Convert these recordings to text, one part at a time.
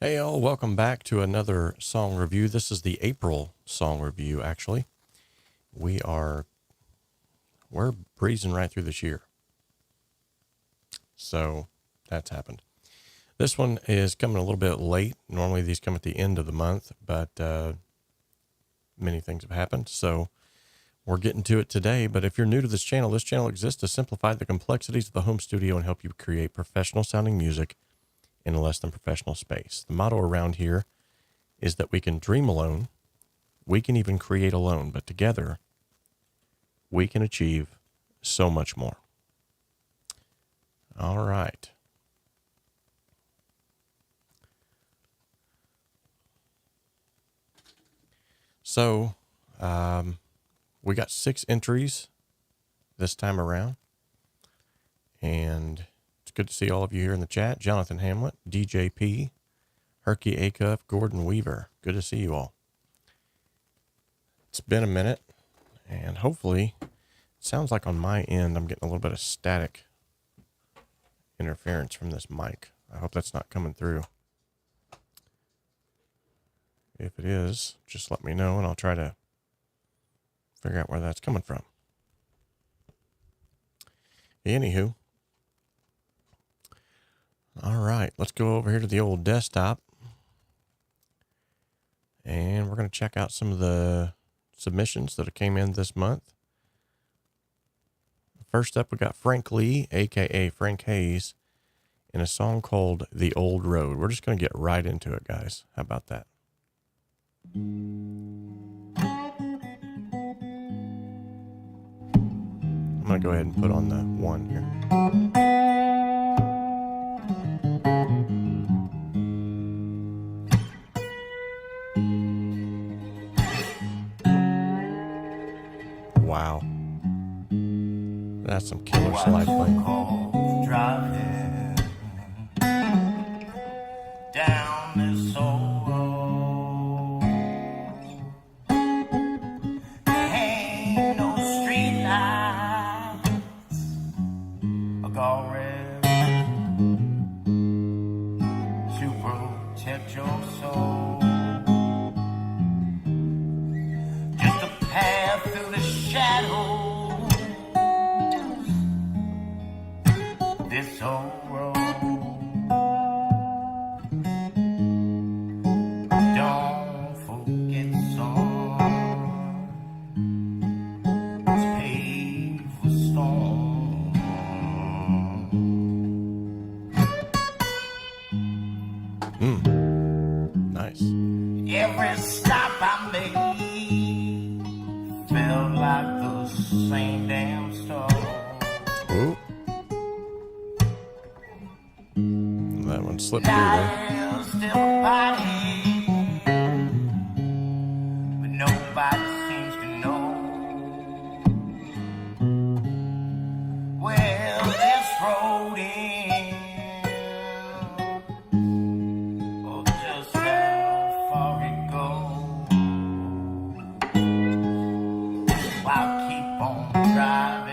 Hey all, welcome back to another song review. This is the April song review, actually. We're breezing right through this year. So that's happened. This one is coming a little bit late. Normally these come at the end of the month, but many things have happened. So we're getting to it today. But if you're new to this channel exists to simplify the complexities of the home studio and help you create professional sounding music in a less than professional space. The motto around here is that we can dream alone, we can even create alone, but together we can achieve so much more. All right. So we got 6 entries this time around, and good to see all of you here in the chat. Jonathan Hamlet, DJP, Herky Acuff, Gordon Weaver. Good to see you all. It's been a minute, and hopefully, it sounds like on my end, I'm getting a little bit of static interference from this mic. I hope that's not coming through. If it is, just let me know, and I'll try to figure out where that's coming from. Anywho. All right, let's go over here to the old desktop, and we're going to check out some of the submissions that came in this month. First up, we got Frank Lee, aka Frank Hayes, in a song called The Old Road. We're just going to get right into it, guys. How about that? I'm going to go ahead and put on the 1 here. Wow. That's some killer slide playing. Driving down this old road. There ain't no street lights or guardrails to protect your soul. Just a path through the shadows. This old road. Don't forget song. It's paid for storm. Nice. Every stop I made felt like the same damn story. Ooh. That one slipped through there. Still a body, but nobody seems to know where this road ends, or just how far it goes. I'll keep on driving.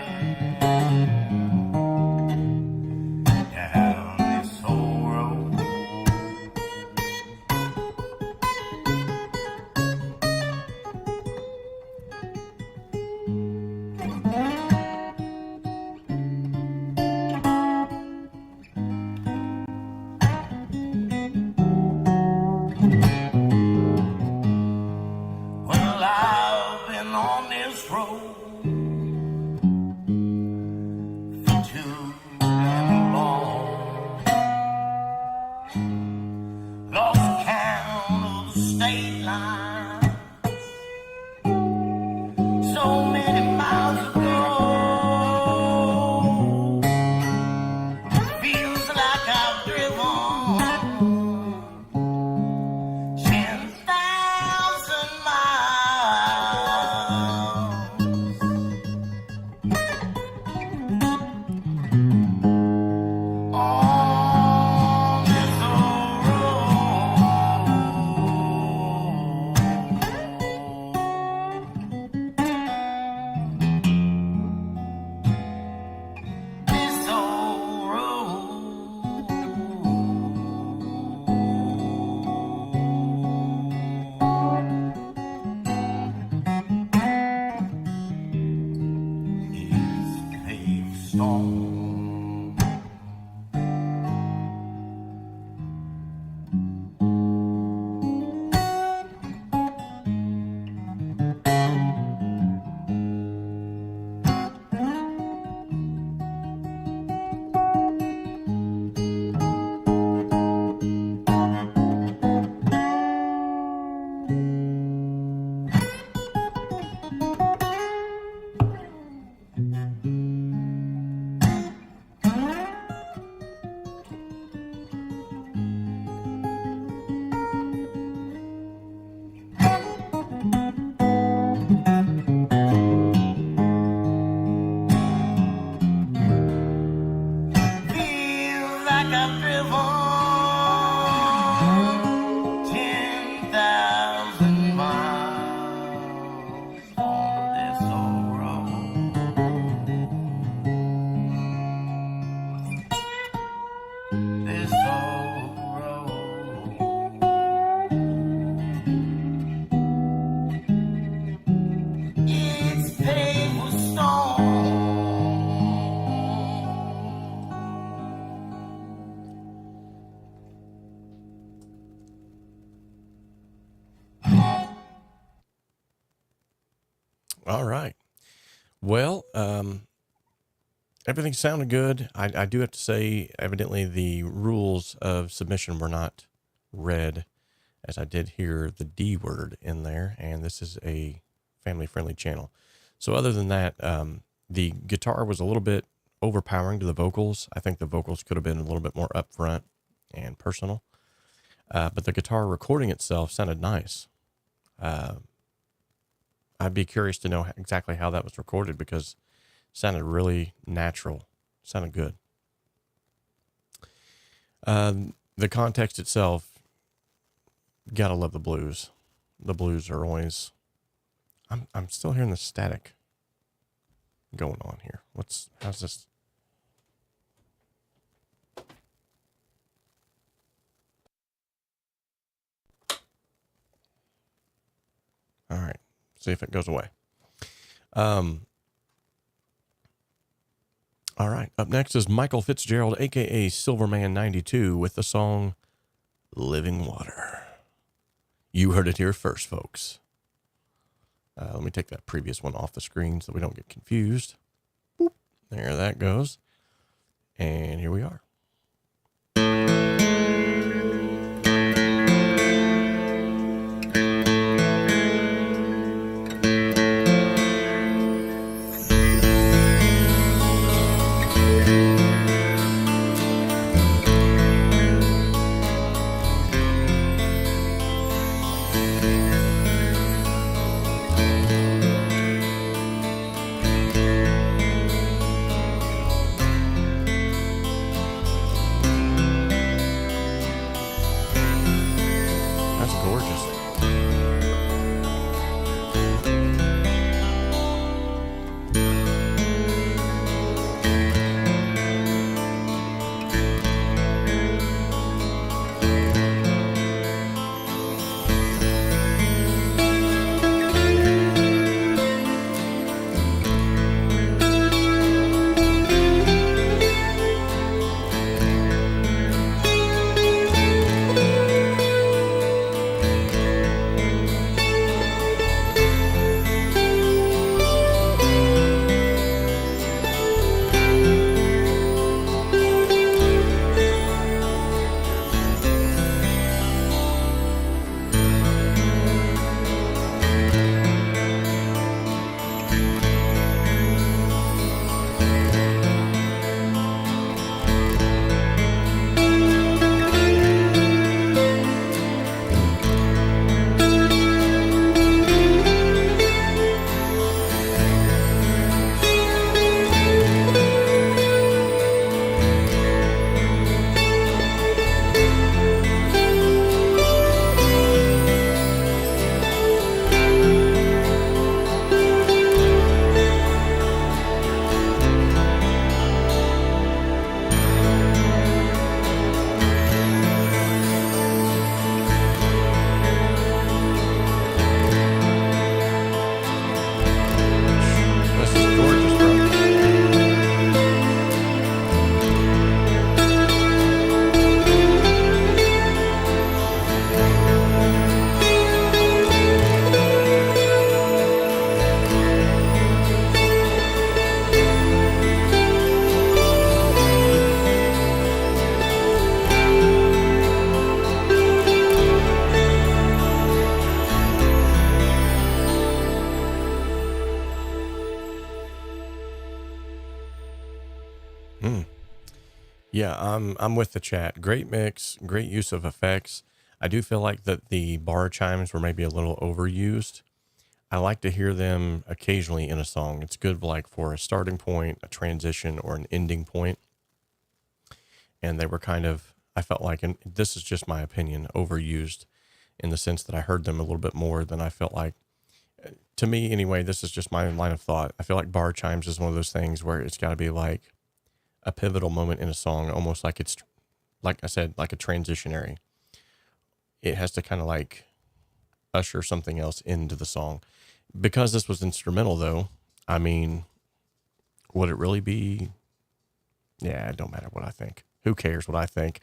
I've driven 10,000 miles on this old road. This old road. It's paved with stone. All right. Well, everything sounded good. I do have to say, evidently, the rules of submission were not read, as I did hear the D word in there, and this is a family-friendly channel. So other than that, the guitar was a little bit overpowering to the vocals. I think the vocals could have been a little bit more upfront and personal, but the guitar recording itself sounded nice. I'd be curious to know exactly how that was recorded because it sounded really natural. It sounded good. The context itself, gotta love the blues. The blues are always. I'm still hearing the static going on here. How's this? All right. See if it goes away. All right. Up next is Michael Fitzgerald, aka Silverman92, with the song Living Water. You heard it here first, folks. Let me take that previous one off the screen so we don't get confused. Boop. There that goes. And here we are. That's gorgeous. This is gorgeous, bro. Yeah, I'm with the chat. Great mix, great use of effects. I do feel like that the bar chimes were maybe a little overused. I like to hear them occasionally in a song. It's good like for a starting point, a transition, or an ending point. and they were kind of, I felt like, and this is just my opinion, overused in the sense that I heard them a little bit more than I felt like. To me, anyway, this is just my line of thought. I feel like bar chimes is one of those things where it's got to be like a pivotal moment in a song, almost like it's, like I said, like a transitionary. It has to kind of like usher something else into the song. Because this was instrumental, though, I mean, would it really be? Yeah, it don't matter what I think. Who cares what I think?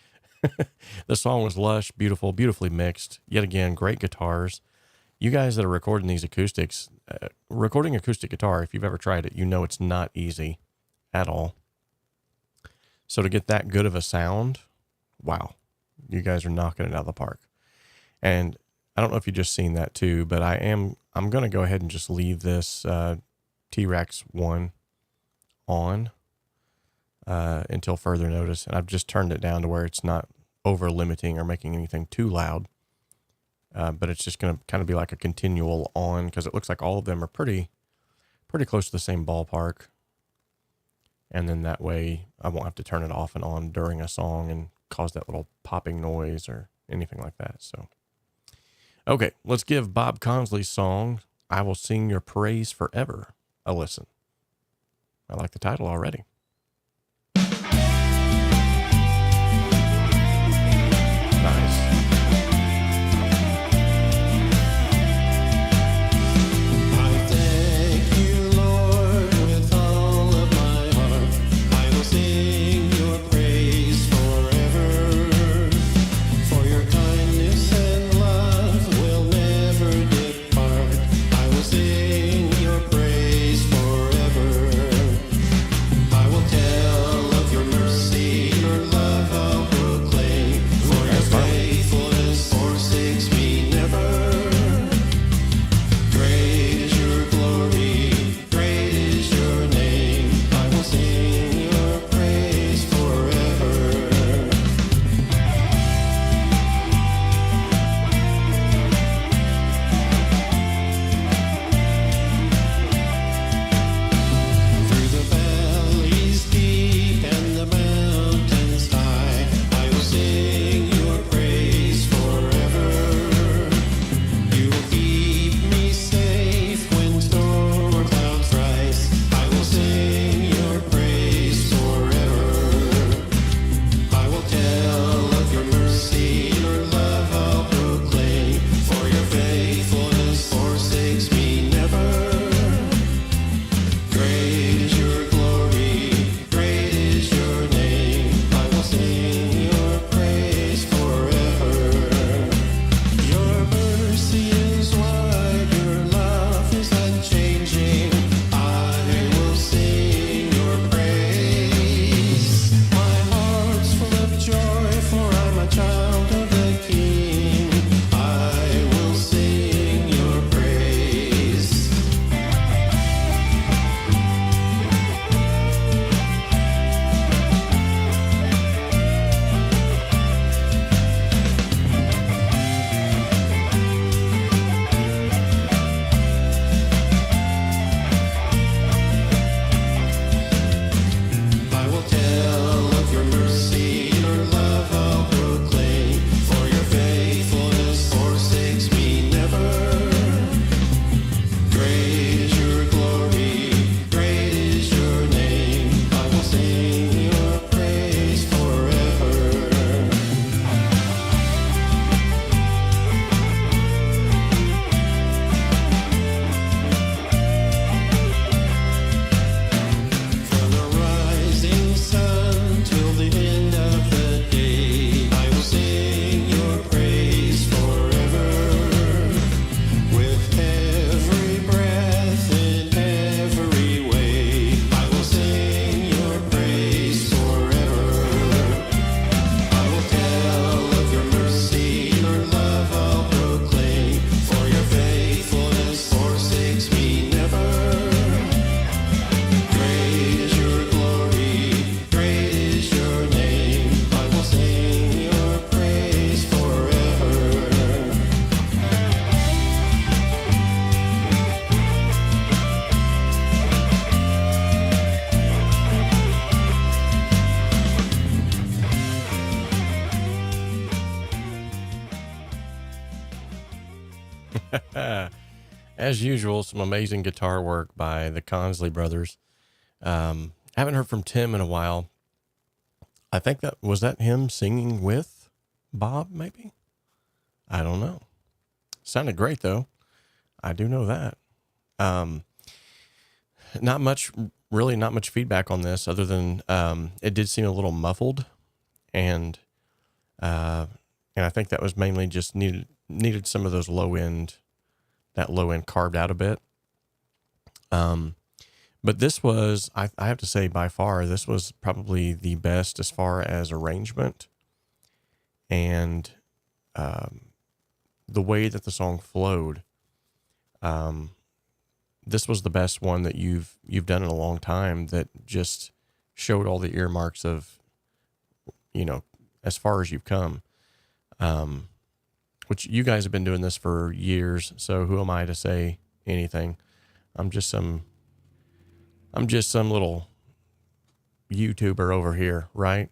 The song was lush, beautiful, beautifully mixed. Yet again, great guitars. You guys that are recording these acoustics, recording acoustic guitar, if you've ever tried it, you know it's not easy at all. So to get that good of a sound, wow, you guys are knocking it out of the park. And I don't know if you just seen that too, but I'm going to go ahead and just leave this T-Rex 1 on until further notice. And I've just turned it down to where it's not over limiting or making anything too loud. But it's just going to kind of be like a continual on, because it looks like all of them are pretty close to the same ballpark. And then that way I won't have to turn it off and on during a song and cause that little popping noise or anything like that. So, okay, let's give Bob Consley's song, I Will Sing Your Praise Forever, a listen. I like the title already. Nice. I As usual, some amazing guitar work by the Consley brothers. I haven't heard from Tim in a while. I think that him singing with Bob, maybe? I don't know. Sounded great, though. I do know that. Not much feedback on this other than it did seem a little muffled, and I think that was mainly just needed some of those low end carved out a bit. But this was, I have to say, by far, this was probably the best as far as arrangement and the way that the song flowed. This was the best one that you've done in a long time, that just showed all the earmarks of, as far as you've come. Which you guys have been doing this for years, so who am I to say anything? I'm just some little YouTuber over here, right?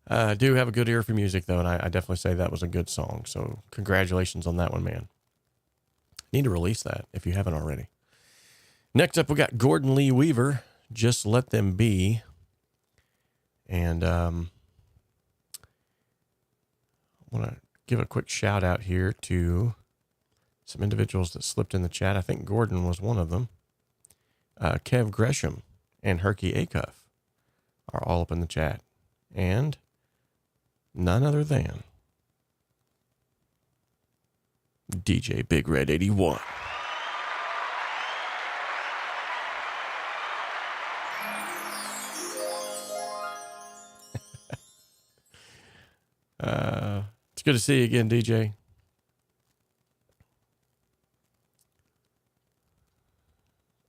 I do have a good ear for music, though, and I definitely say that was a good song. So congratulations on that one, man. Need to release that if you haven't already. Next up, we got Gordon Lee Weaver, Just Let Them Be. And I want to give a quick shout out here to some individuals that slipped in the chat. I think Gordon was one of them. Kev Gresham and Herky Acuff are all up in the chat. And none other than DJ Big Red 81. It's good to see you again, DJ.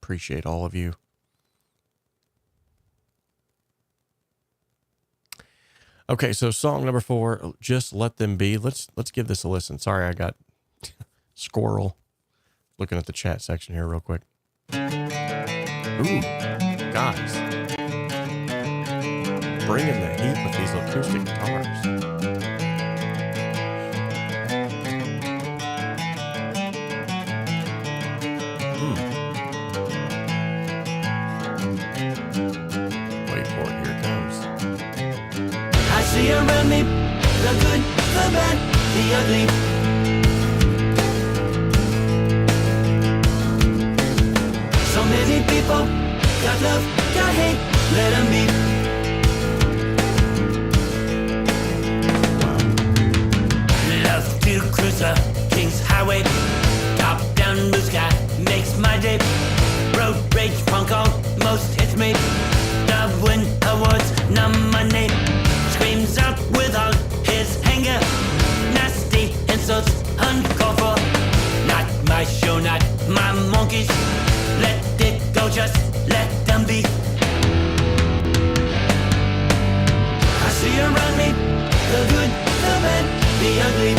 Appreciate all of you. Okay, so song number 4, Just Let Them Be. Let's give this a listen. Sorry, I got squirrel looking at the chat section here real quick. Ooh, guys. Bringing the heat with these acoustic guitars. Wait for it, here it comes. I see around me the good, the bad, the ugly. So many people got love, got hate, let them be. Love to cruise the King's Highway, top down blue sky makes my day. Road rage punk almost hits me. The win awards nominate. Screams out with all his anger. Nasty insults uncalled for. Not my show, not my monkeys. Let it go, just let them be. I see around me the good, the bad, the ugly.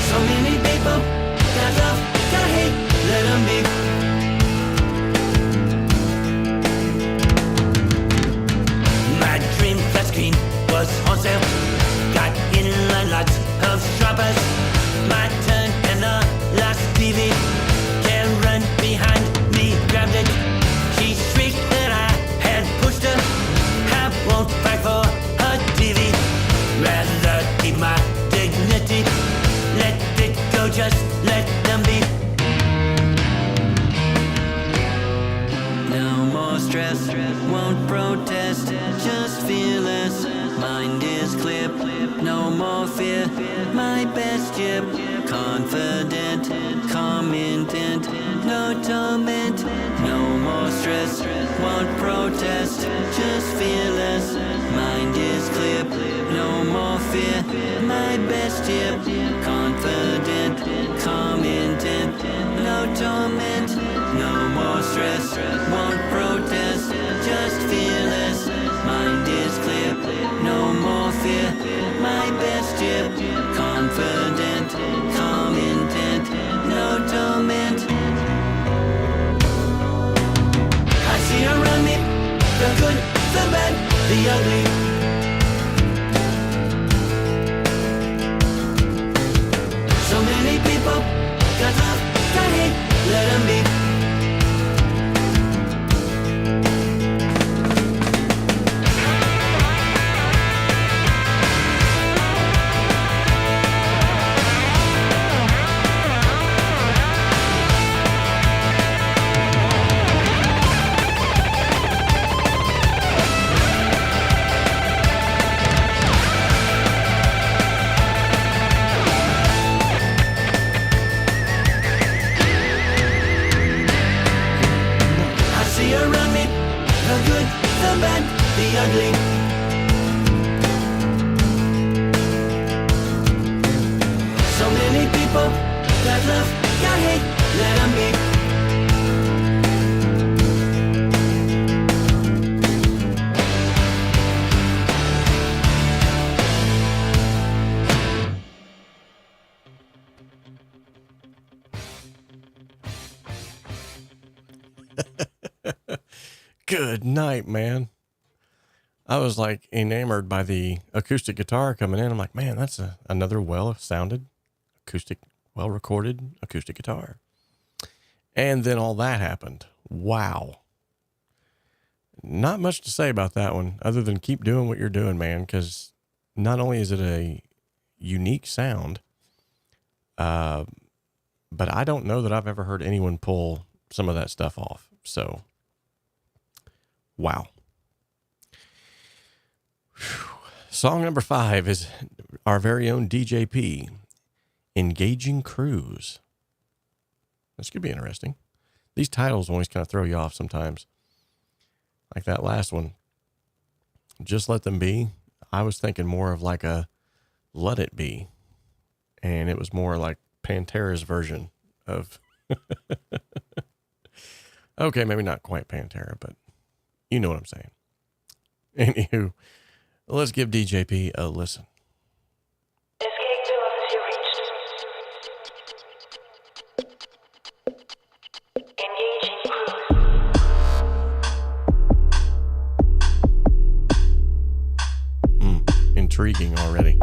So many people got love, got hate, let them be. My dream flat screen was on sale. Got inline lots of shoppers. My turn and the last TV. Karen behind me grabbed it. She shrieked that I had pushed her. I won't fight for her TV. Rather keep my dignity. Let it go, just let them be. No more stress, won't protest. Just fearless, mind is clear. No more fear, my best year. Confident, calm intent. No torment, no more stress, won't protest. Just fearless, mind is clear. No more fear, my best year. Confident, calm intent. No torment, no more stress, won't protest. Just fearless, mind is clear. No more fear, my best year. Confident, calm intent. No torment. I see around me the good, the bad, the ugly. bad, the ugly. So many people that love, got hate, let 'em be. Good night, man. I was like enamored by the acoustic guitar coming in. I'm like, man, that's another well-sounded acoustic, well-recorded acoustic guitar. And then all that happened. Wow. Not much to say about that one other than keep doing what you're doing, man, because not only is it a unique sound, but I don't know that I've ever heard anyone pull some of that stuff off. So, wow. Whew. Song number 5 is our very own DJP, Engaging Cruise. This could be interesting. These titles always kind of throw you off sometimes. Like that last one, Just Let Them Be. I was thinking more of like a Let It Be. And it was more like Pantera's version of... Okay, maybe not quite Pantera, but you know what I'm saying. Anywho, let's give DJP a listen. Escape door has reached. Engaging cruise. Intriguing already.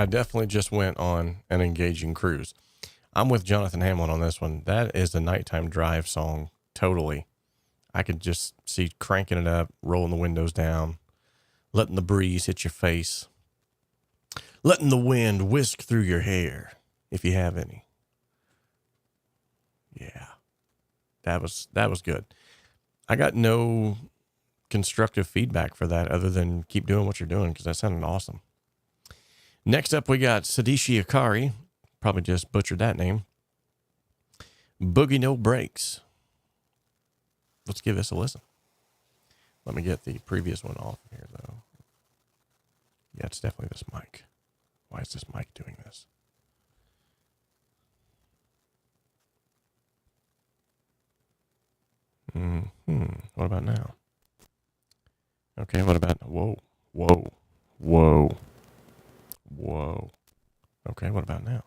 I definitely just went on an engaging cruise. I'm with Jonathan Hamlin on this one. That is a nighttime drive song. Totally. I could just see cranking it up, rolling the windows down, letting the breeze hit your face, letting the wind whisk through your hair, if you have any. Yeah, that was good. I got no constructive feedback for that other than keep doing what you're doing, because that sounded awesome. Next up, we got Sadishi Akari. Probably just butchered that name. Boogie No Breaks. Let's give this a listen. Let me get the previous one off here, though. Yeah, it's definitely this mic. Why is this mic doing this? What about now? Okay, what about... Whoa. Okay, what about now?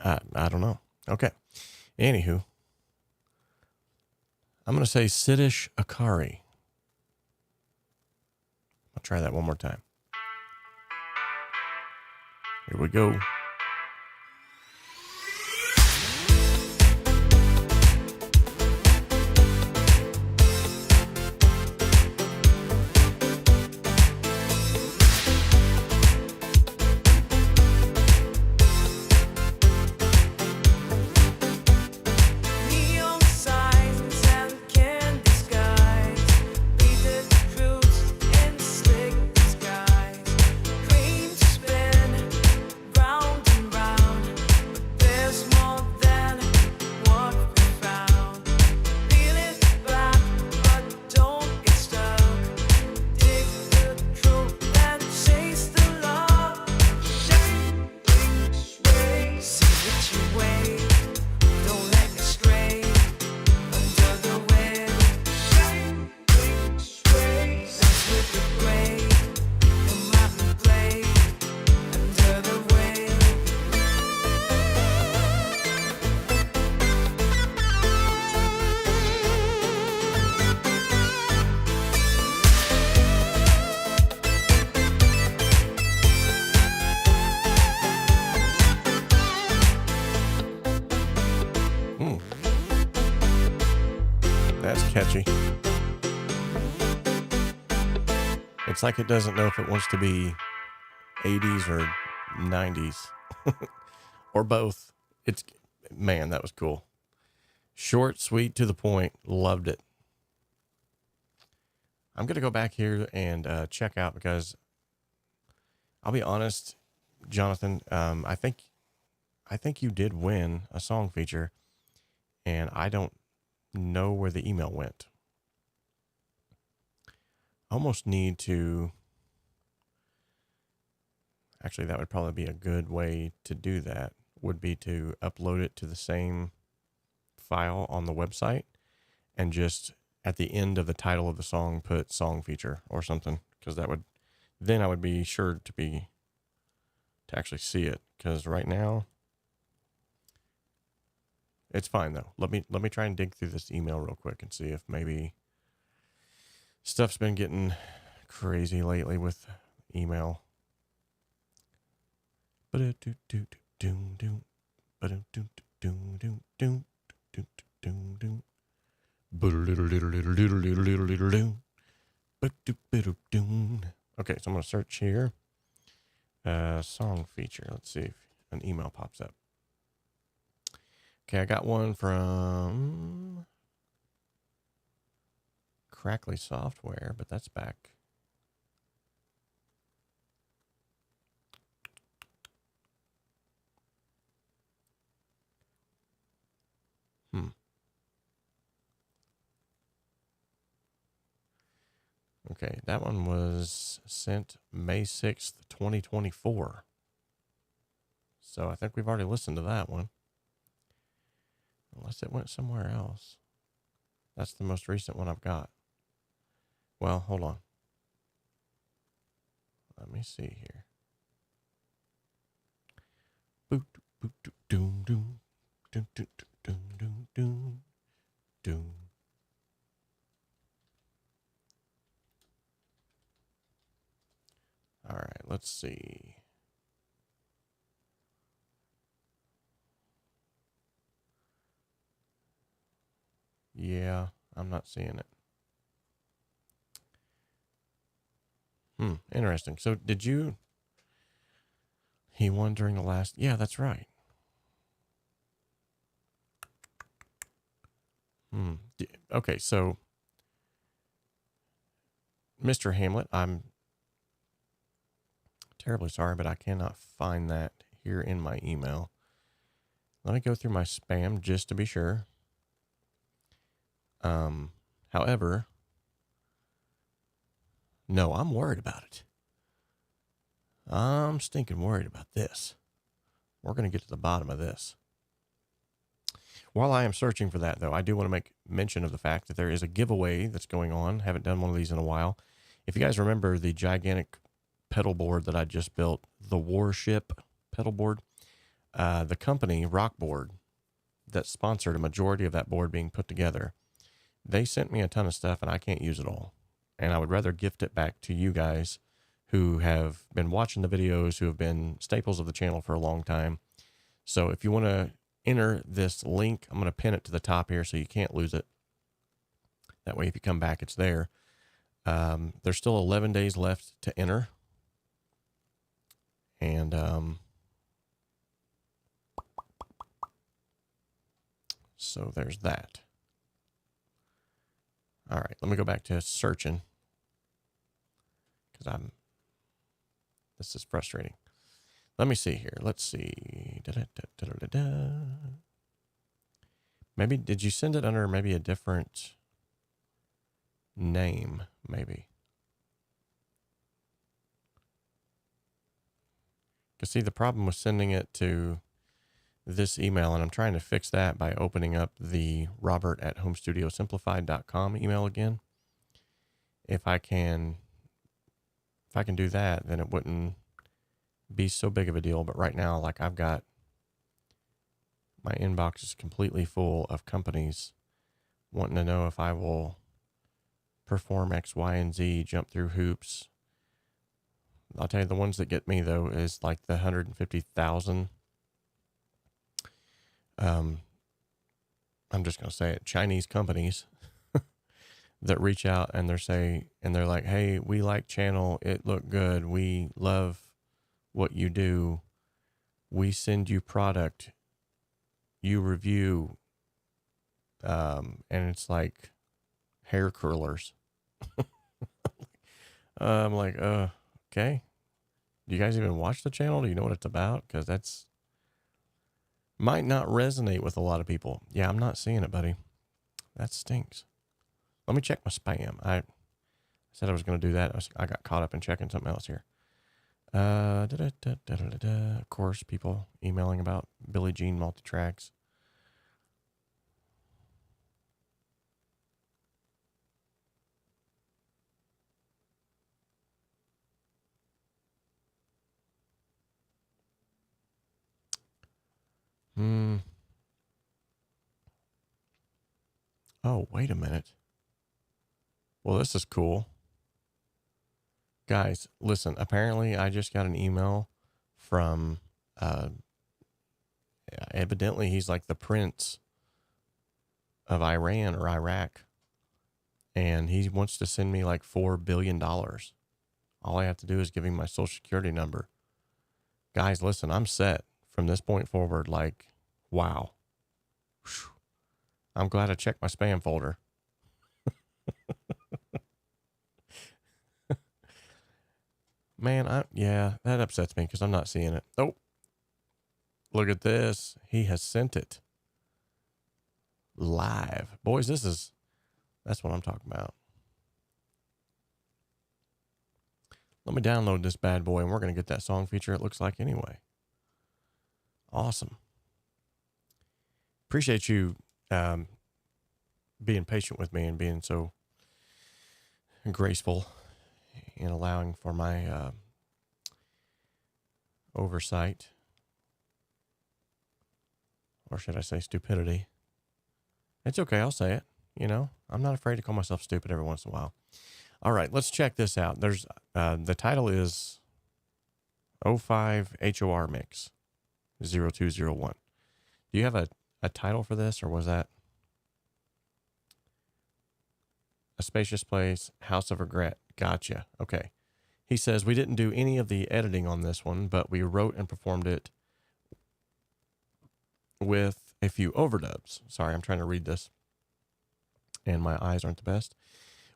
I don't know. Okay. Anywho, I'm going to say Siddish Akari. I'll try that one more time. Here we go. That's catchy. It's like it doesn't know if it wants to be 80s or 90s or both. Man, that was cool. Short, sweet, to the point. Loved it. I'm going to go back here and check out, because I'll be honest, Jonathan, I think you did win a song feature, and I don't know where the email went. Almost need to... Actually, that would probably be a good way to do that, would be to upload it to the same file on the website and just at the end of the title of the song put song feature or something, because then I would be sure to actually see it, because right now it's fine though. Let me try and dig through this email real quick and see if maybe stuff's been getting crazy lately with email. Okay, so I'm going to search here. Song feature. Let's see if an email pops up. Okay, I got one from Crackly Software, but that's back. Okay, that one was sent May 6th, 2024. So I think we've already listened to that one. Unless it went somewhere else. That's the most recent one I've got. Well, hold on. Let me see here. Boot, boot, doom, doom, doom, doom, doom, doom, doom, let's see. Yeah, I'm not seeing it. Interesting. So he won during the last, yeah, that's right. Okay, so Mr. Hamlet, I'm terribly sorry, but I cannot find that here in my email. Let me go through my spam just to be sure. However, no, I'm worried about it. I'm stinking worried about this. We're going to get to the bottom of this. While I am searching for that, though, I do want to make mention of the fact that there is a giveaway that's going on. Haven't done one of these in a while. If you guys remember the gigantic pedal board that I just built, the Warship pedal board, the company Rockboard that sponsored a majority of that board being put together, they sent me a ton of stuff and I can't use it all. And I would rather gift it back to you guys who have been watching the videos, who have been staples of the channel for a long time. So if you want to enter this link, I'm going to pin it to the top here so you can't lose it. That way, if you come back, it's there. There's still 11 days left to enter. And so there's that. All right, let me go back to searching because this is frustrating. Let me see here. Let's see. Maybe, did you send it under maybe a different name? Maybe. Because see, the problem with sending it to this email, and I'm trying to fix that by opening up the robert@homestudiosimplified.com email again. If I can do that, then it wouldn't be so big of a deal. But right now, like, I've got my inbox is completely full of companies wanting to know if I will perform X, Y, and Z, jump through hoops. I'll tell you, the ones that get me though is like the 150,000. I'm just going to say it, Chinese companies that reach out and they're like, hey, we like channel. It looked good. We love what you do. We send you product, you review. And it's like hair curlers. I'm like, okay. Do you guys even watch the channel? Do you know what it's about? Cause that's might not resonate with a lot of people. Yeah, I'm not seeing it, buddy. That stinks. Let me check my spam. I said I was going to do that. I got caught up in checking something else here. Of course, people emailing about Billie Jean multi-tracks. Oh, wait a minute. Well, this is cool. Guys, listen, apparently I just got an email from, evidently he's like the prince of Iran or Iraq. And he wants to send me like $4 billion. All I have to do is give him my social security number. Guys, listen, I'm set from this point forward. Like, wow. Whew. I'm glad I checked my spam folder. Man, yeah, that upsets me because I'm not seeing it. Oh, look at this. He has sent it live. Boys, that's what I'm talking about. Let me download this bad boy and we're going to get that song feature, it looks like, anyway. Awesome. Appreciate you being patient with me and being so graceful in allowing for my oversight, or should I say stupidity. It's okay, I'll say it. You know, I'm not afraid to call myself stupid every once in a while. All right, let's check this out. There's the title is 05 HOR mix 0201. Do you have a title for this, or was that A Spacious Place, House of Regret? Gotcha. Okay. He says, we didn't do any of the editing on this one, but we wrote and performed it with a few overdubs. Sorry, I'm trying to read this, and my eyes aren't the best.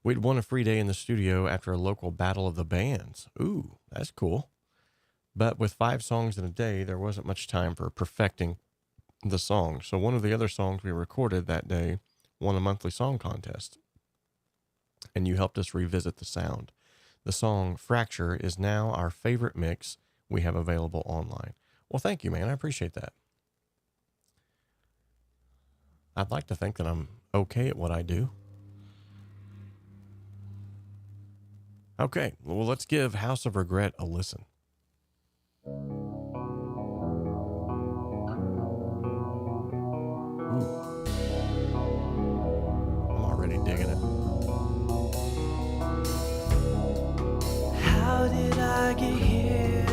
We'd won a free day in the studio after a local battle of the bands. Ooh, that's cool. But with 5 songs in a day, there wasn't much time for perfecting the song. So one of the other songs we recorded that day won a monthly song contest, and you helped us revisit the sound. The song Fracture is now our favorite mix we have available online. Well, thank you, man. I appreciate that. I'd like to think that I'm okay at what I do. Okay, well, let's give House of Regret a listen. Ooh. I'm already digging it. How did I get here?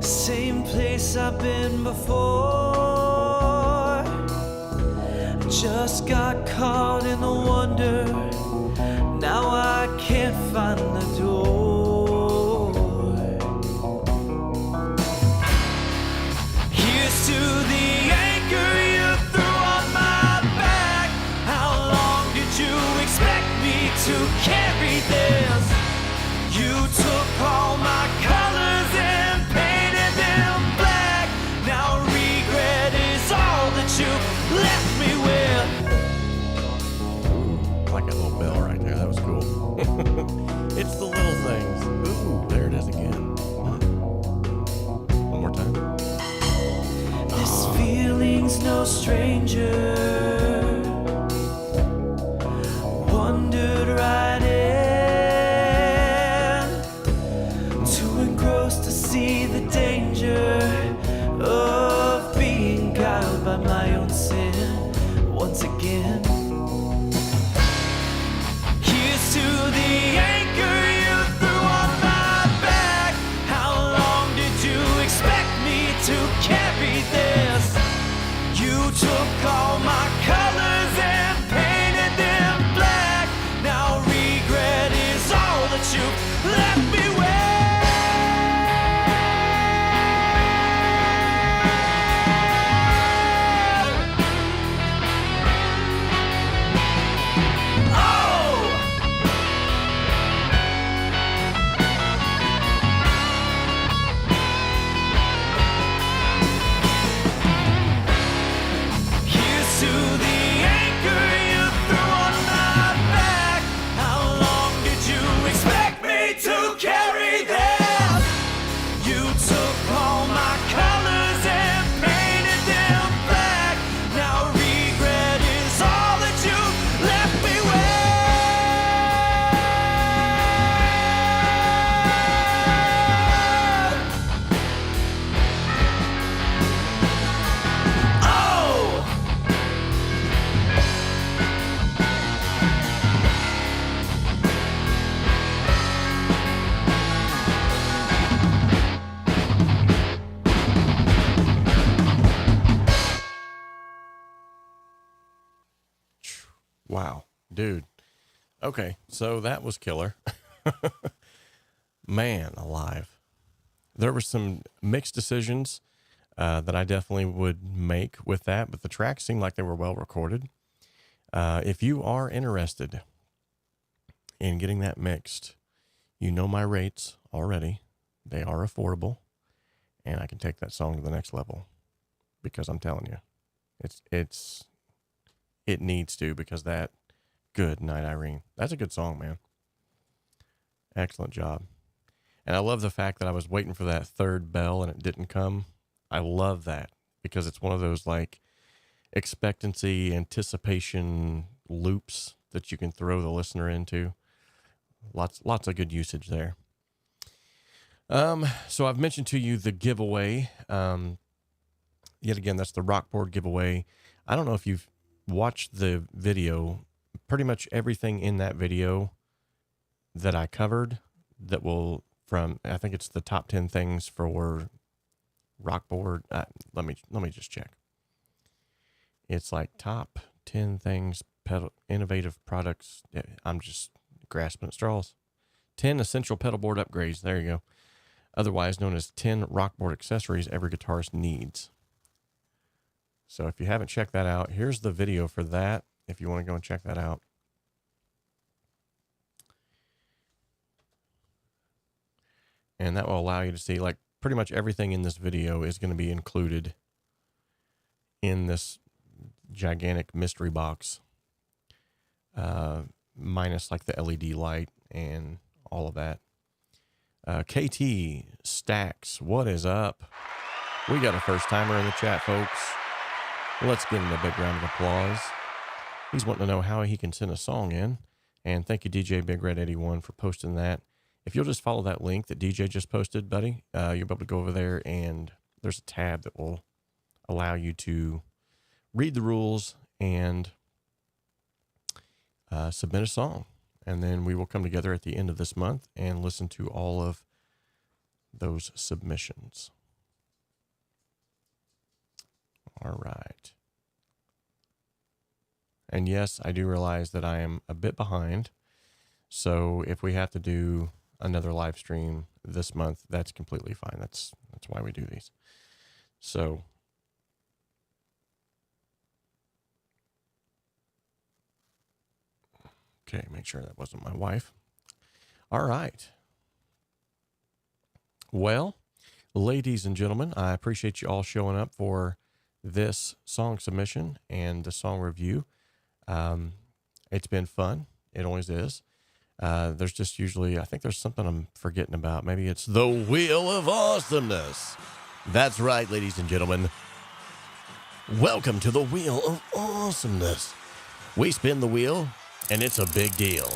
Same place I've been before. Just got caught in the wonder. Now I can't find the door. Here's to the anchor you threw on my back. How long did you expect me to carry this? You took all my colors and painted them black. Now regret is all that you left me with. Like a little bell right there. That was cool. It's the little things. Ooh, there it is again. One more time. This feeling's no stranger. Wandered right in, too engrossed to see the danger of being guided by my own sin once again. Here's to the anchor you threw on my back. How long did you expect me to carry this? You took all my colors and painted them black. Now regret is all that you left me with. To the anchor you threw on my back. How long did you expect me to carry this? You took all my colors and painted them black. Now regret is all that you left me with. Oh! Wow, dude. Okay, so that was killer. Man alive. There were some mixed decisions that I definitely would make with that, but the tracks seemed like they were well recorded. If you are interested in getting that mixed, you know my rates already. They are affordable, and I can take that song to the next level, because I'm telling you, it needs to, because that Good Night Irene, that's a good song, man. Excellent job. And I love the fact that I was waiting for that third bell and it didn't come. I love that, because it's one of those like expectancy, anticipation loops that you can throw the listener into. Lots of good usage there. So I've mentioned to you the giveaway. Yet again, that's the Rockboard giveaway. I don't know if you've watched the video. Pretty much everything in that video that I covered that will from, I think it's the top 10 things for rockboard. Let me just check. It's like top 10 things, innovative products. I'm just grasping at straws. 10 essential pedal board upgrades. There you go. Otherwise known as 10 rockboard accessories every guitarist needs. So if you haven't checked that out, here's the video for that. If you want to go and check that out. And that will allow you to see, like, pretty much everything in this video is going to be included in this gigantic mystery box, minus like the LED light and all of that. KT Stacks, what is up? We got a first timer in the chat, folks. Let's give him a big round of applause. He's wanting to know how he can send a song in. And thank you, DJ Big Red 81, for posting that. If you'll just follow that link that DJ just posted, buddy, you'll be able to go over there, and there's a tab that will allow you to read the rules and submit a song. And then we will come together at the end of this month and listen to all of those submissions. All right. And yes, I do realize that I am a bit behind. So if we have to do another live stream this month, that's completely fine. That's why we do these. So okay, make sure that wasn't my wife. All right. Well, ladies and gentlemen, I appreciate you all showing up for this song submission and the song review. It's been fun. It always is. There's just usually, I think there's something I'm forgetting about. Maybe it's the Wheel of Awesomeness. That's right, ladies and gentlemen. Welcome to the Wheel of Awesomeness. We spin the wheel, and it's a big deal.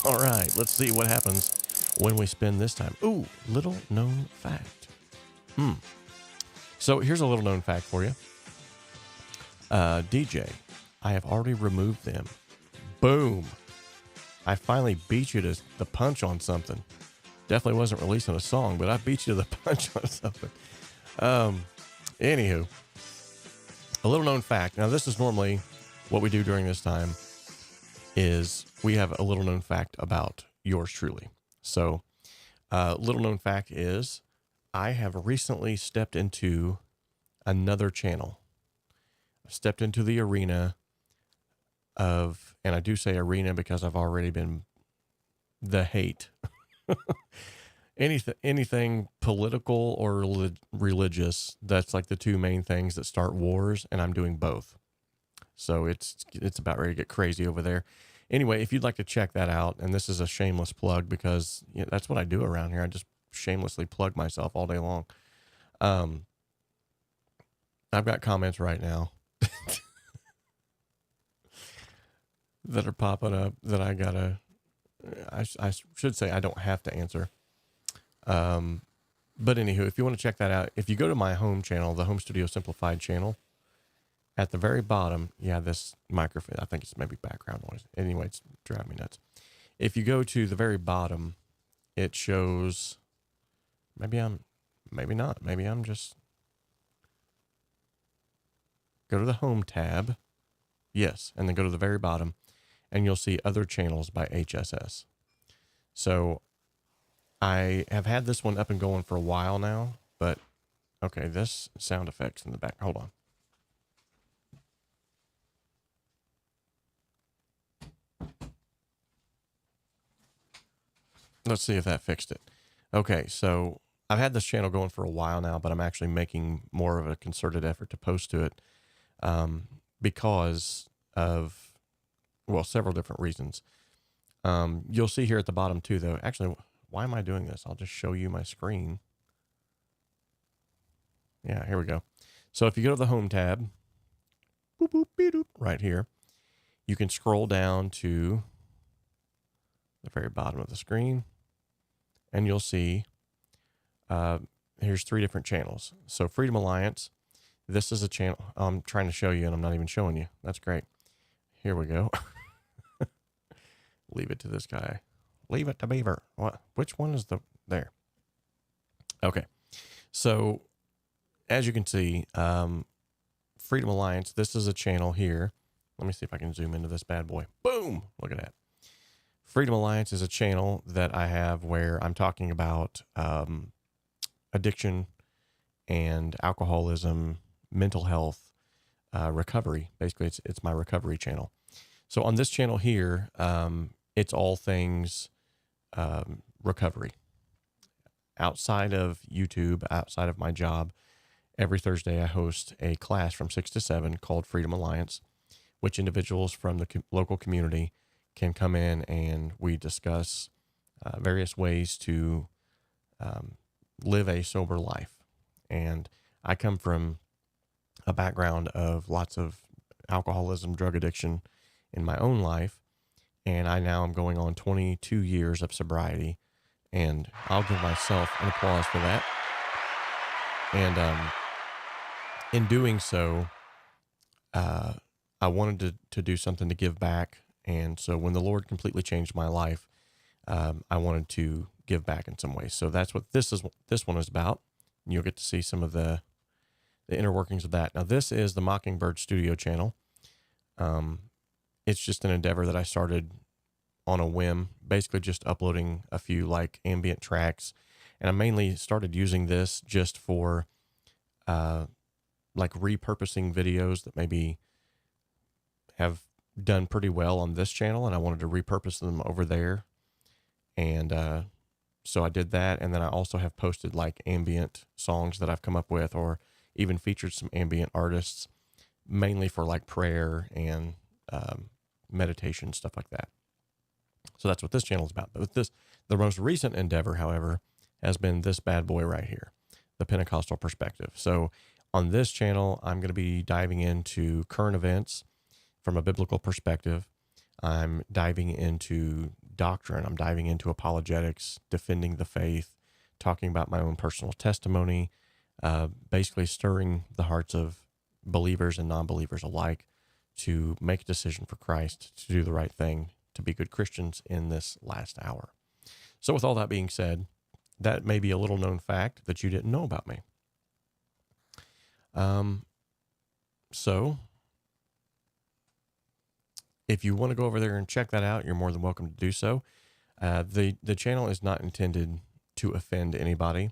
All right, let's see what happens when we spin this time. Ooh, little known fact. So here's a little known fact for you. DJ, I have already removed them. Boom. I finally beat you to the punch on something. Definitely wasn't releasing a song, but I beat you to the punch on something. Anywho, a little known fact. Now, this is normally what we do during this time is we have a little known fact about yours truly. So, little known fact is I have recently stepped into another channel. I've stepped into the arena of, and I do say arena because I've already been the hate. Anything political or religious, that's like the two main things that start wars, and I'm doing both. So it's about ready to get crazy over there. Anyway, if you'd like to check that out, and this is a shameless plug because that's what I do around here. I just shamelessly plug myself all day long. I've got comments right now that are popping up that I should say I don't have to answer. But anywho, if you want to check that out, if you go to my home channel, the Home Studio Simplified channel, at the very bottom, this microphone, I think it's maybe background noise. Anyway, it's driving me nuts. If you go to the very bottom, it shows, maybe not. Maybe I'm just, go to the home tab. Yes. And then go to the very bottom and you'll see other channels by HSS. So I have had this one up and going for a while now, but okay, this sound effects in the back. Hold on. Let's see if that fixed it. Okay, so I've had this channel going for a while now, but I'm actually making more of a concerted effort to post to it because of, several different reasons. You'll see here at the bottom too, though. Actually, why am I doing this? I'll just show you my screen. Yeah, here we go. So if you go to the home tab, boop, boop, beep, boop, right here, you can scroll down to the very bottom of the screen and you'll see here's 3 different channels. So Freedom Alliance, this is a channel I'm trying to show you and I'm not even showing you. That's great. Here we go. Leave it to this guy. Leave it to Beaver. What? Which one is the there? Okay. So as you can see, Freedom Alliance, this is a channel here. Let me see if I can zoom into this bad boy. Boom. Look at that. Freedom Alliance is a channel that I have where I'm talking about addiction and alcoholism, mental health, recovery. Basically, it's my recovery channel. So on this channel here, it's all things recovery. Outside of YouTube, outside of my job, every Thursday I host a class from 6 to 7 called Freedom Alliance, which individuals from the local community can come in and we discuss various ways to live a sober life. And I come from a background of lots of alcoholism, drug addiction in my own life. And I now am going on 22 years of sobriety, and I'll give myself an applause for that. And in doing so, I wanted to do something to give back. And so when the Lord completely changed my life, I wanted to give back in some ways. So that's what this one is about. And you'll get to see some of the inner workings of that. Now, this is the Mockingbird Studio channel. It's just an endeavor that I started on a whim, basically just uploading a few like ambient tracks. And I mainly started using this just for like repurposing videos that maybe have done pretty well on this channel, and I wanted to repurpose them over there. And so I did that. And then I also have posted like ambient songs that I've come up with, or even featured some ambient artists, mainly for like prayer and meditation, stuff like that. So that's what this channel is about. But with this, the most recent endeavor, however, has been this bad boy right here, the Pentecostal perspective. So on this channel, I'm going to be diving into current events from a biblical perspective. I'm diving into doctrine. I'm diving into apologetics, defending the faith, talking about my own personal testimony, basically stirring the hearts of believers and non-believers alike to make a decision for Christ, to do the right thing, to be good Christians in this last hour. So with all that being said, that may be a little known fact that you didn't know about me. So if you want to go over there and check that out, you're more than welcome to do so. The channel is not intended to offend anybody,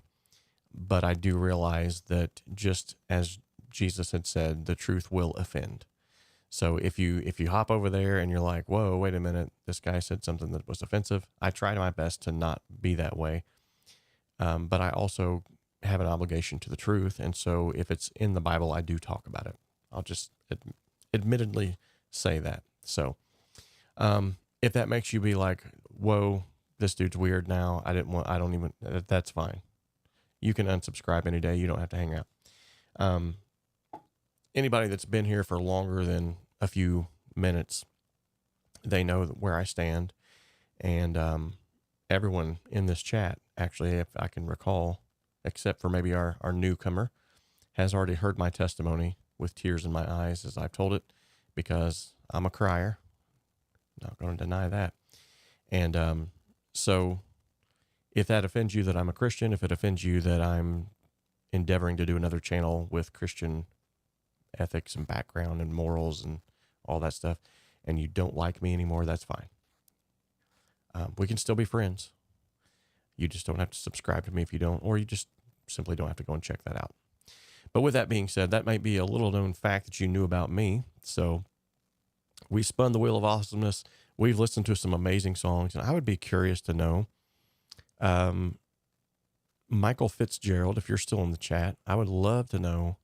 but I do realize that just as Jesus had said, the truth will offend. So if you hop over there and you're like, whoa, wait a minute, this guy said something that was offensive, I try my best to not be that way. But I also have an obligation to the truth. And so if it's in the Bible, I do talk about it. I'll just admittedly say that. So if that makes you be like, whoa, this dude's weird now, that's fine. You can unsubscribe any day. You don't have to hang out. Anybody that's been here for longer than a few minutes, they know where I stand. And everyone in this chat, actually, if I can recall, except for maybe our newcomer, has already heard my testimony with tears in my eyes as I've told it, because I'm a crier. Not going to deny that. And so if that offends you that I'm a Christian, if it offends you that I'm endeavoring to do another channel with Christian ethics and background and morals and all that stuff, and you don't like me anymore, that's fine. We can still be friends. You just don't have to subscribe to me if you don't, or you just simply don't have to go and check that out. But with that being said, that might be a little known fact that you knew about me. So we spun the wheel of awesomeness. We've listened to some amazing songs, and I would be curious to know, Michael Fitzgerald, if you're still in the chat, I would love to know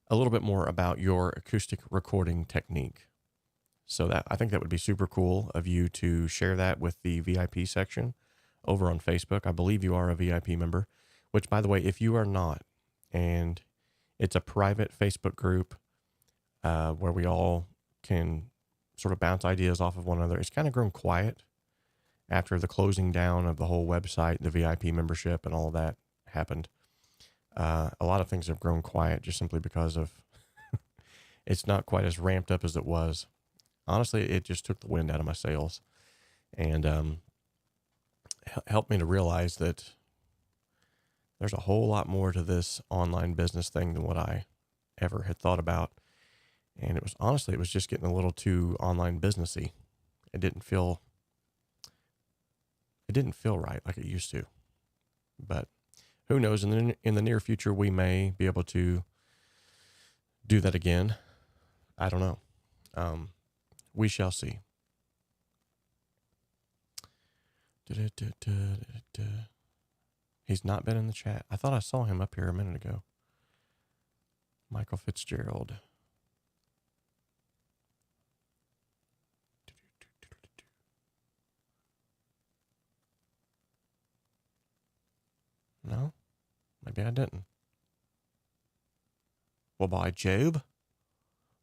a little bit more about your acoustic recording technique. So that, I think that would be super cool of you to share that with the VIP section over on Facebook. I believe you are a VIP member, which, by the way, if you are not, and it's a private Facebook group where we all can sort of bounce ideas off of one another. It's kind of grown quiet after the closing down of the whole website, the VIP membership, and all of that happened. A lot of things have grown quiet just simply because of it's not quite as ramped up as it was. Honestly, it just took the wind out of my sails. And helped me to realize that there's a whole lot more to this online business thing than what I ever had thought about. And it was just getting a little too online businessy. It didn't feel right like it used to. But who knows? In the near future, we may be able to do that again. I don't know. We shall see. He's not been in the chat. I thought I saw him up here a minute ago. Michael Fitzgerald. No? Maybe I didn't. Well, by Job.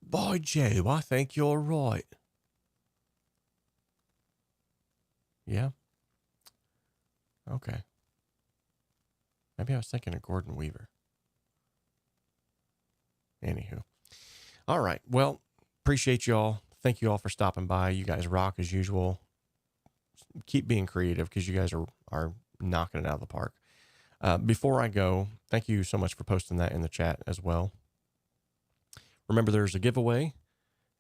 By Job, I think you're right. Yeah? Okay. Maybe I was thinking of Gordon Weaver. Anywho. All right. Well, appreciate y'all. Thank you all for stopping by. You guys rock as usual. Keep being creative because you guys are knocking it out of the park. Before I go, thank you so much for posting that in the chat as well. Remember, there's a giveaway,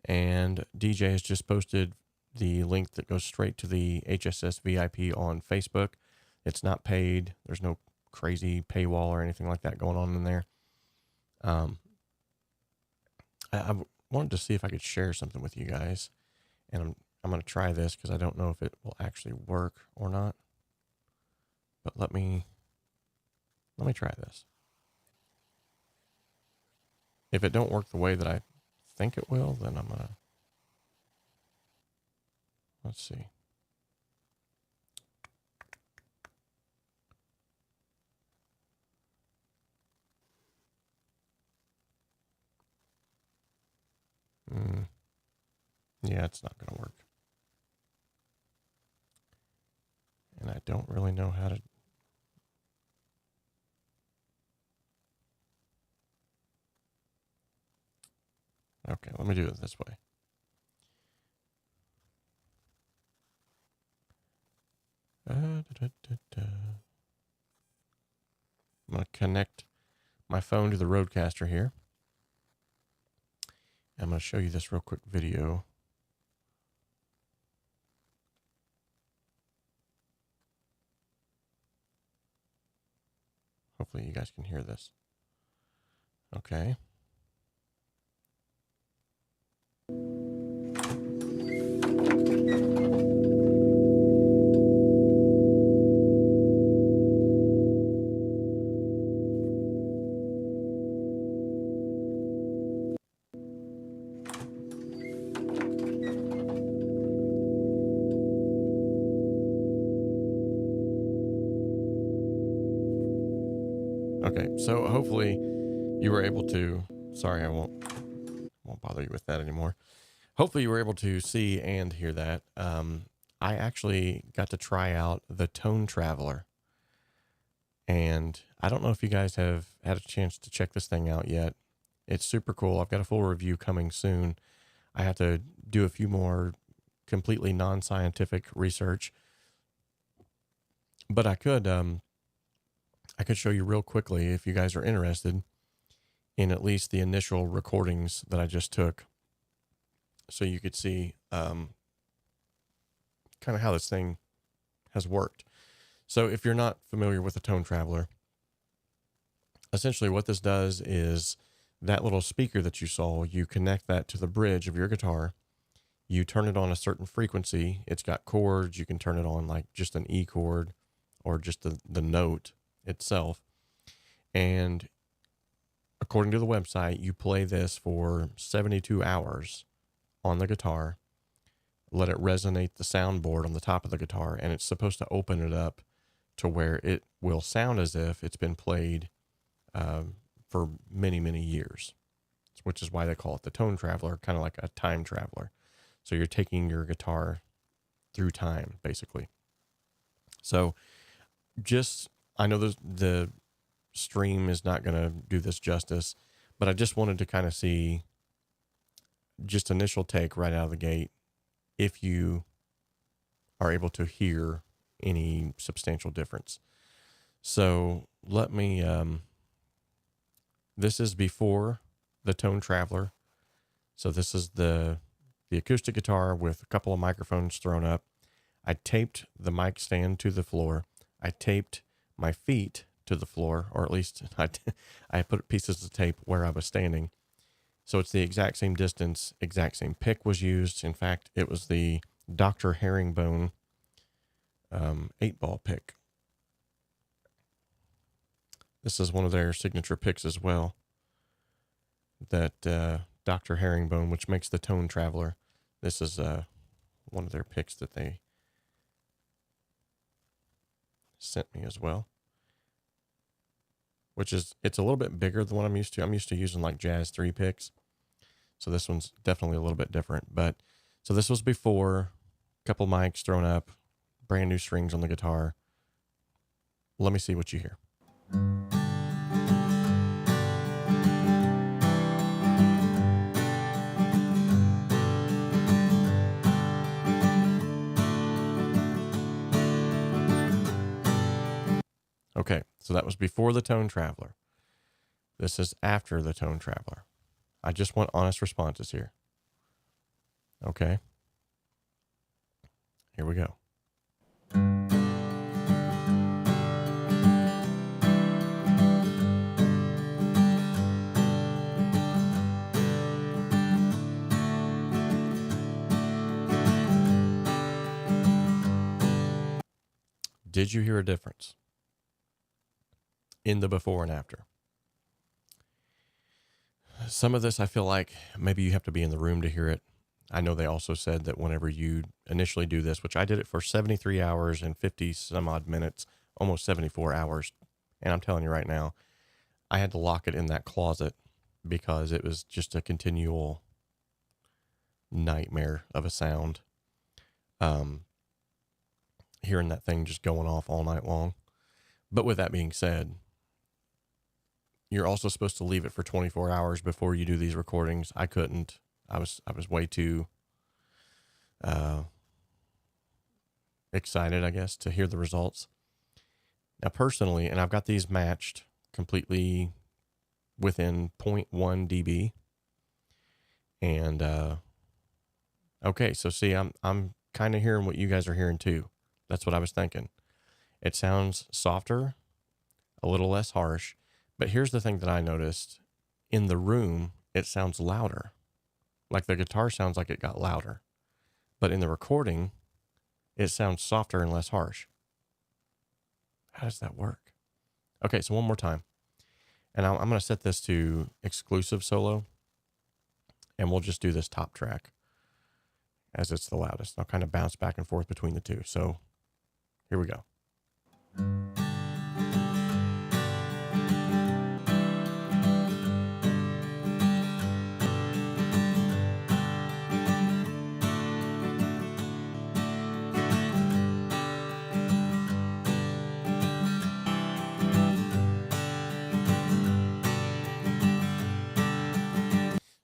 and DJ has just posted the link that goes straight to the HSS VIP on Facebook. It's not paid. There's no crazy paywall or anything like that going on in there. I wanted to see if I could share something with you guys, and I'm going to try this because I don't know if it will actually work or not. But let me try this. If it don't work the way that I think it will, then I'm gonna, let's see. Yeah, it's not gonna work. And I don't really know how to. Okay, let me do it this way. I'm going to connect my phone to the Rodecaster here. I'm going to show you this real quick video. Hopefully you guys can hear this. Okay. Okay, so hopefully you were able to, sorry, I won't bother you with that anymore. Hopefully you were able to see and hear that. I actually got to try out the Tone Traveler. And I don't know if you guys have had a chance to check this thing out yet. It's super cool. I've got a full review coming soon. I have to do a few more completely non-scientific research. But I could show you real quickly if you guys are interested in at least the initial recordings that I just took. So you could see kind of how this thing has worked. So if you're not familiar with the Tone Traveler, essentially what this does is that little speaker that you saw, you connect that to the bridge of your guitar. You turn it on a certain frequency. It's got chords. You can turn it on like just an E chord or just the note itself. And according to the website, you play this for 72 hours on the guitar, let it resonate the soundboard on the top of the guitar, and it's supposed to open it up to where it will sound as if it's been played for many, many years, which is why they call it the Tone Traveler, kind of like a time traveler. So you're taking your guitar through time, basically. So just, I know the stream is not going to do this justice, but I just wanted to kind of see just initial take right out of the gate if you are able to hear any substantial difference. So let me, this is before the Tone Traveler. So this is the acoustic guitar with a couple of microphones thrown up. I taped the mic stand to the floor. I taped my feet to the floor, or at least I put pieces of tape where I was standing. So it's the exact same distance, exact same pick was used. In fact, it was the Dr. Herringbone 8-ball pick. This is one of their signature picks as well. That Dr. Herringbone, which makes the Tone Traveler. This is one of their picks that they sent me as well. Which is, it's a little bit bigger than what I'm used to. I'm used to using like Jazz 3 picks. So this one's definitely a little bit different. But so this was before, a couple mics thrown up, brand new strings on the guitar. Let me see what you hear. Okay, so that was before the Tone Traveler. This is after the Tone Traveler. I just want honest responses here. Okay. Here we go. Did you hear a difference in the before and after? Some of this, I feel like maybe you have to be in the room to hear it. I know they also said that whenever you initially do this, which I did it for 73 hours and 50 some odd minutes, almost 74 hours. And I'm telling you right now, I had to lock it in that closet because it was just a continual nightmare of a sound. Hearing that thing just going off all night long. But with that being said, you're also supposed to leave it for 24 hours before you do these recordings. I couldn't. I was way too excited, I guess, to hear the results. Now, personally, and I've got these matched completely within 0.1 dB. And okay, so see, I'm kind of hearing what you guys are hearing too. That's what I was thinking. It sounds softer, a little less harsh. But here's the thing that I noticed. In the room, it sounds louder. Like the guitar sounds like it got louder. But in the recording, it sounds softer and less harsh. How does that work? Okay, so one more time. And I'm going to set this to exclusive solo. And we'll just do this top track as it's the loudest. I'll kind of bounce back and forth between the two. So here we go.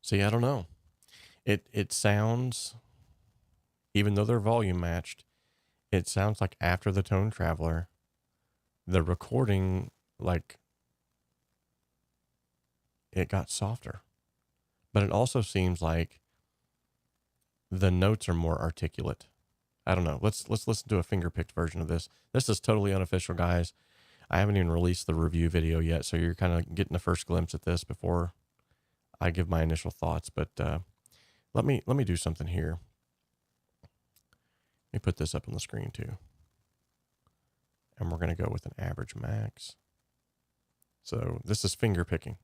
See, I don't know. It sounds, even though they're volume matched, it sounds like after the Tone Traveler, the recording, like, it got softer. But it also seems like the notes are more articulate. I don't know. Let's listen to a finger-picked version of this. This is totally unofficial, guys. I haven't even released the review video yet, so you're kind of getting the first glimpse at this before I give my initial thoughts. But let me do something here. Let me put this up on the screen too. And we're going to go with an average max. So this is finger picking.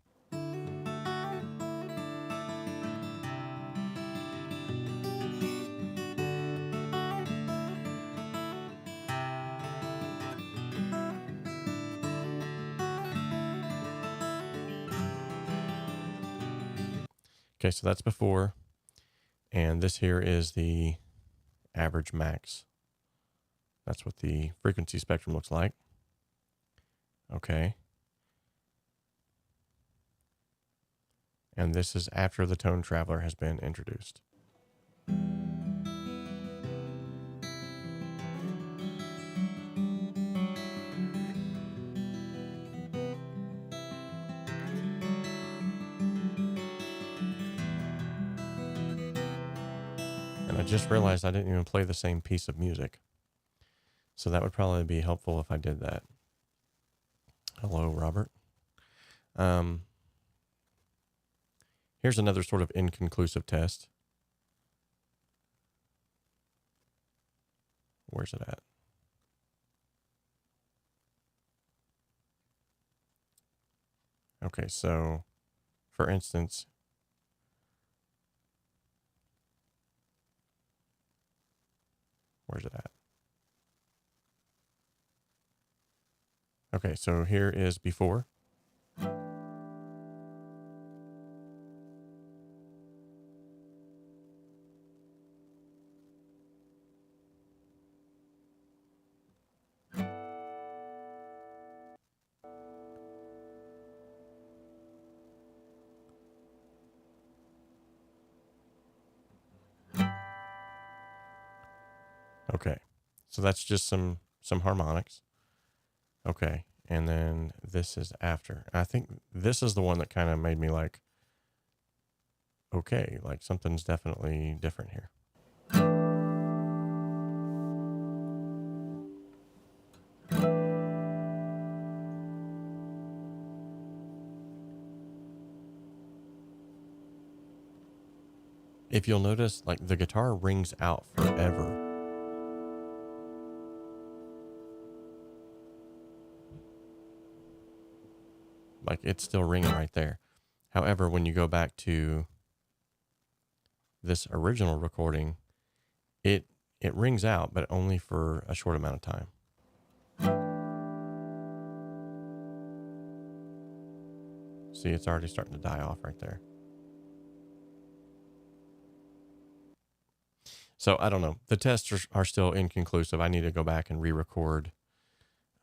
Okay, so that's before. And this here is the average max. That's what the frequency spectrum looks like. Okay. And this is after the Tone Traveler has been introduced. And I just realized I didn't even play the same piece of music. So that would probably be helpful if I did that. Hello, Robert. Here's another sort of inconclusive test. Where's it at? Okay, so for instance, where's it at? Okay, so here is before. Okay, so that's just some harmonics. Okay, and then this is after. I think this is the one that kind of made me like, okay, like something's definitely different here. If you'll notice, like the guitar rings out forever. Like it's still ringing right there. However, when you go back to this original recording, it rings out, but only for a short amount of time. See, it's already starting to die off right there. So I don't know. The tests are still inconclusive. I need to go back and re-record,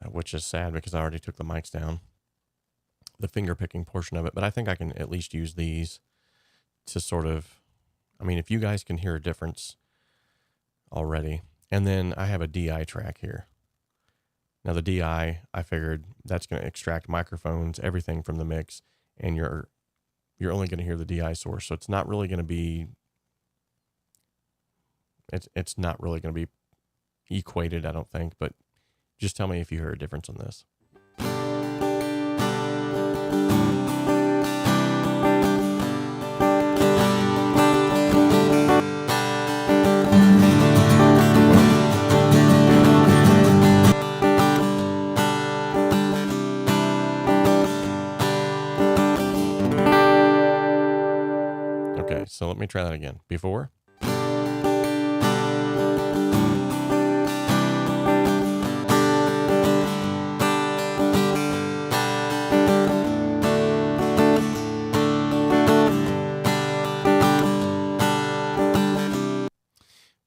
which is sad because I already took the mics down, the finger picking portion of it. But I think I can at least use these to sort of, I mean, if you guys can hear a difference already. And then I have a DI track here. Now the DI, I figured that's going to extract microphones, everything from the mix, and you're only going to hear the DI source. So it's not really going to be, it's not really going to be equated, I don't think, but just tell me if you hear a difference on this. Okay, so let me try that again. Before.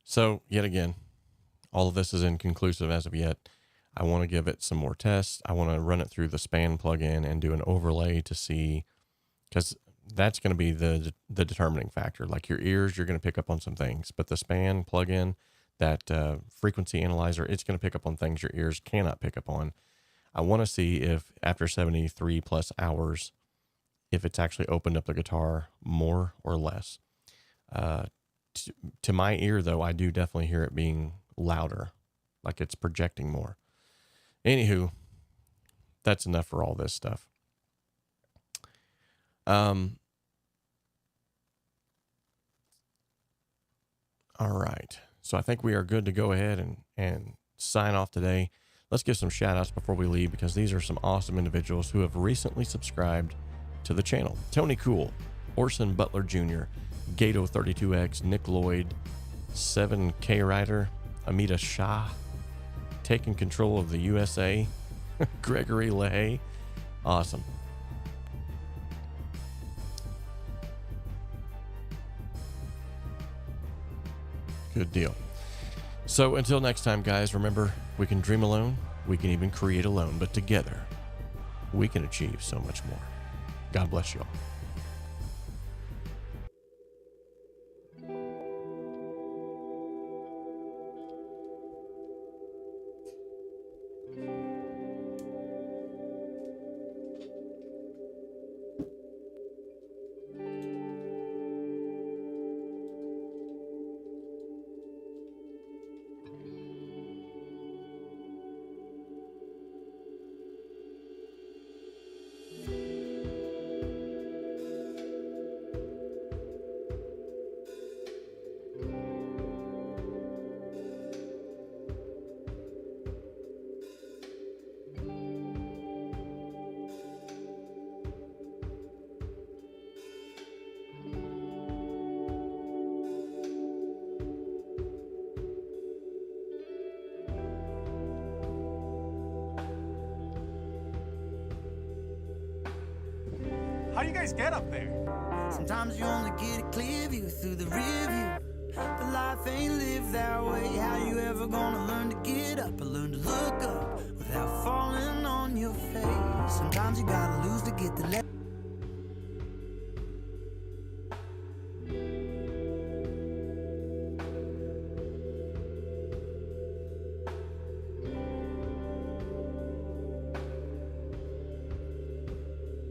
So yet again, all of this is inconclusive as of yet. I want to give it some more tests. I want to run it through the span plugin and do an overlay to see, because that's going to be the determining factor. Like your ears, you're going to pick up on some things, but the span plugin, that frequency analyzer, it's going to pick up on things your ears cannot pick up on. I want to see if after 73 plus hours, if it's actually opened up the guitar more or less. To my ear, though, I do definitely hear it being louder, like it's projecting more. Anywho, that's enough for all this stuff. All right. So I think we are good to go ahead and sign off today. Let's give some shout outs before we leave, because these are some awesome individuals who have recently subscribed to the channel. Tony Cool, Orson Butler Jr., Gato32X, Nick Lloyd, 7K Rider, Amita Shah, Taking Control of the USA, Gregory LeHay. Awesome. Good deal. So until next time, guys, remember, we can dream alone, we can even create alone, but together we can achieve so much more. God bless you all. How do you guys get up there? Sometimes you only get a clear view through the rear view. But life ain't lived that way. How you ever gonna learn to give